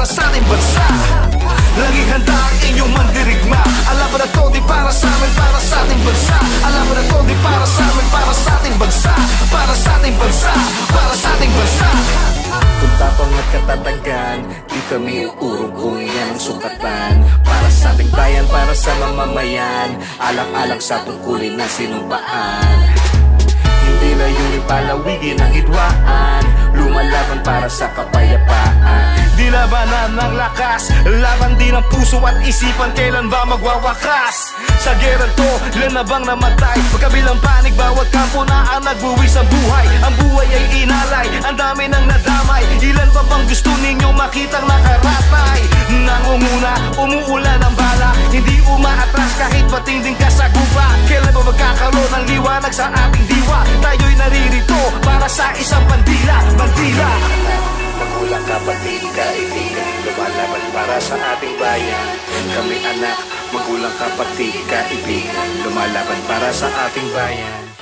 para sa ating bansa. Laging handa ang inyong mandirigma. Alam mo na to, di para sa amin, para sa ating bansa. Alam mo na to, di para sa amin, para sa ating bansa. Para sa ating bansa, para sa ating bansa. Kung tapang at katatagan, di kami uurong kung yan ang sukatan. Para sa ating bayan, para sa mamamayan, alang-alang sa tungkulin na sinumpaan. Hindi layunin palawigin ang hidwaan, lumalaban para sa kapayapaan. Di labanan ng lakas, laban din ang puso at isipan, kailan ba magwawakas? Sa gerang to, ilan na bang namatay? Magkabilang panig, bawat kampo na ang nagbuwis ang buhay. Ang buhay ay inalay, ang dami nang nadamay. Ilan pa bang gusto ninyo makitang nakaratay? Nangunguna, umuulan ang bala, hindi umaatras kahit matinding kasagupa. Kailan ba magkakaroon ng liwanag sa ating diwa? Tayo'y naririto para sa isang bandila, bandila. Magulang, kapatid, kaibigan, lumalaban para sa ating bayan. Kami anak, magulang, kapatid, kaibigan, lumalaban para sa ating bayan.